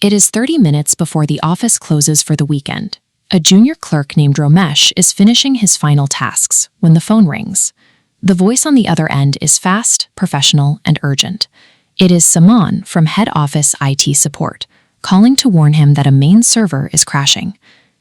It is 30 minutes before the office closes for the weekend. A junior clerk named Ramesh is finishing his final tasks when the phone rings. The voice on the other end is fast, professional, and urgent. It is Saman from head office IT support, calling to warn him that a main server is crashing.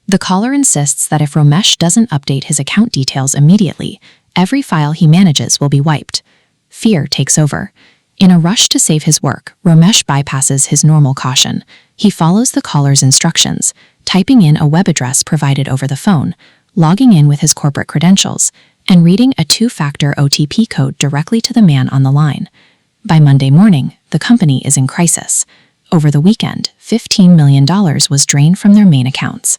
The caller insists that if Ramesh doesn't update his account details immediately, every file he manages will be wiped. Fear takes over. In a rush to save his work, Ramesh bypasses his normal caution. He follows the caller's instructions, typing in a web address provided over the phone, logging in with his corporate credentials, and reading a two-factor OTP code directly to the man on the line. By Monday morning, the company is in crisis. Over the weekend, $15 million was drained from their main accounts.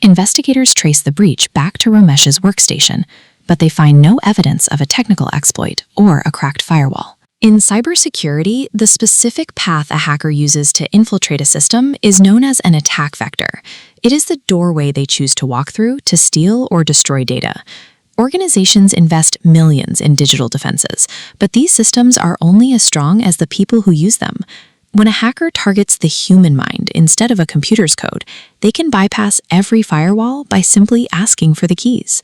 Investigators trace the breach back to Ramesh's workstation, but they find no evidence of a technical exploit or a cracked firewall. In cybersecurity, the specific path a hacker uses to infiltrate a system is known as an attack vector. It is the doorway they choose to walk through to steal or destroy data. Organizations invest millions in digital defenses, but these systems are only as strong as the people who use them. When a hacker targets the human mind instead of a computer's code, they can bypass every firewall by simply asking for the keys.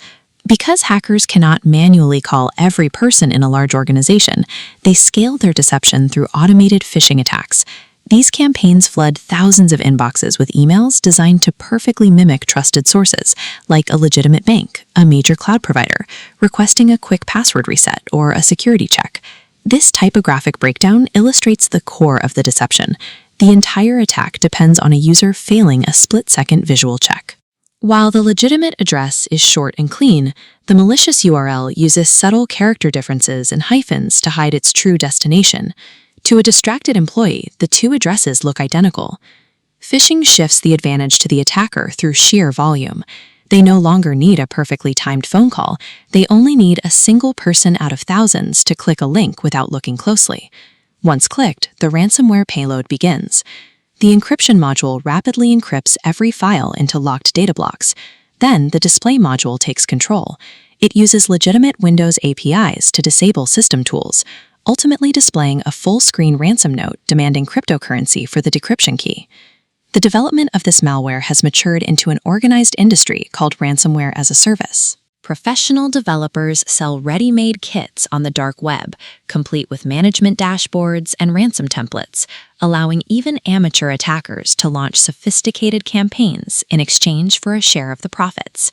Because hackers cannot manually call every person in a large organization, they scale their deception through automated phishing attacks. These campaigns flood thousands of inboxes with emails designed to perfectly mimic trusted sources, like a legitimate bank, a major cloud provider, requesting a quick password reset or a security check. This typographic breakdown illustrates the core of the deception. The entire attack depends on a user failing a split-second visual check. While the legitimate address is short and clean, the malicious URL uses subtle character differences and hyphens to hide its true destination. To a distracted employee, the two addresses look identical. Phishing shifts the advantage to the attacker through sheer volume. They no longer need a perfectly timed phone call. They only need a single person out of thousands to click a link without looking closely. Once clicked, the ransomware payload begins. The encryption module rapidly encrypts every file into locked data blocks. Then the display module takes control. It uses legitimate Windows APIs to disable system tools, ultimately displaying a full-screen ransom note demanding cryptocurrency for the decryption key. The development of this malware has matured into an organized industry called ransomware as a service. Professional developers sell ready-made kits on the dark web, complete with management dashboards and ransom templates, allowing even amateur attackers to launch sophisticated campaigns in exchange for a share of the profits.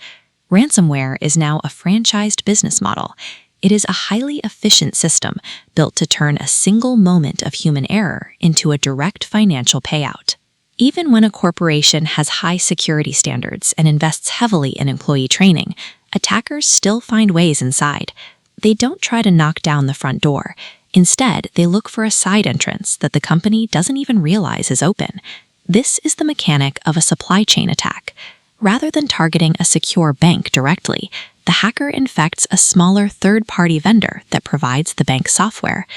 Ransomware is now a franchised business model. It is a highly efficient system built to turn a single moment of human error into a direct financial payout. Even when a corporation has high security standards and invests heavily in employee training, attackers still find ways inside. They don't try to knock down the front door. Instead, they look for a side entrance that the company doesn't even realize is open. This is the mechanic of a supply chain attack. Rather than targeting a secure bank directly, the hacker infects a smaller third-party vendor that provides the bank's software.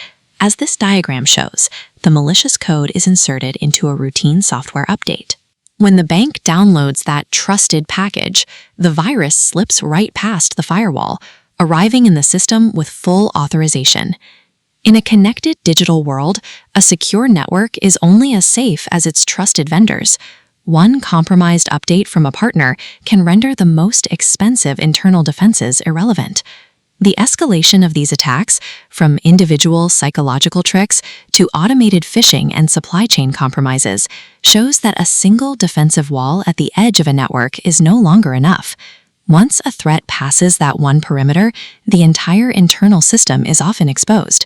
As this diagram shows, the malicious code is inserted into a routine software update. When the bank downloads that trusted package, the virus slips right past the firewall, arriving in the system with full authorization. In a connected digital world, a secure network is only as safe as its trusted vendors. One compromised update from a partner can render the most expensive internal defenses irrelevant. The escalation of these attacks, from individual psychological tricks to automated phishing and supply chain compromises, shows that a single defensive wall at the edge of a network is no longer enough. Once a threat passes that one perimeter, the entire internal system is often exposed.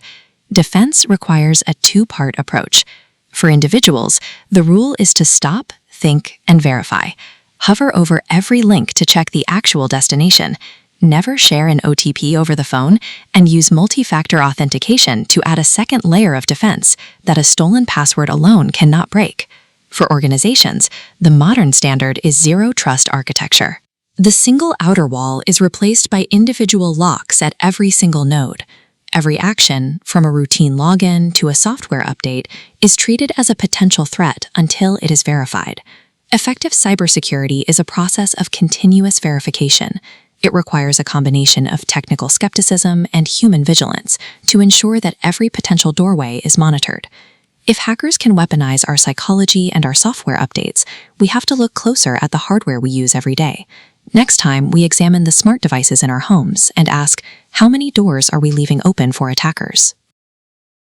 Defense requires a two-part approach. For individuals, the rule is to stop, think, and verify. Hover over every link to check the actual destination. Never share an OTP over the phone, and use multi-factor authentication to add a second layer of defense that a stolen password alone cannot break. For organizations, the modern standard is zero trust architecture. The single outer wall is replaced by individual locks at every single node. Every action, from a routine login to a software update, is treated as a potential threat until it is verified. Effective cybersecurity is a process of continuous verification. It requires a combination of technical skepticism and human vigilance to ensure that every potential doorway is monitored. If hackers can weaponize our psychology and our software updates, we have to look closer at the hardware we use every day. Next time, we examine the smart devices in our homes and ask, how many doors are we leaving open for attackers?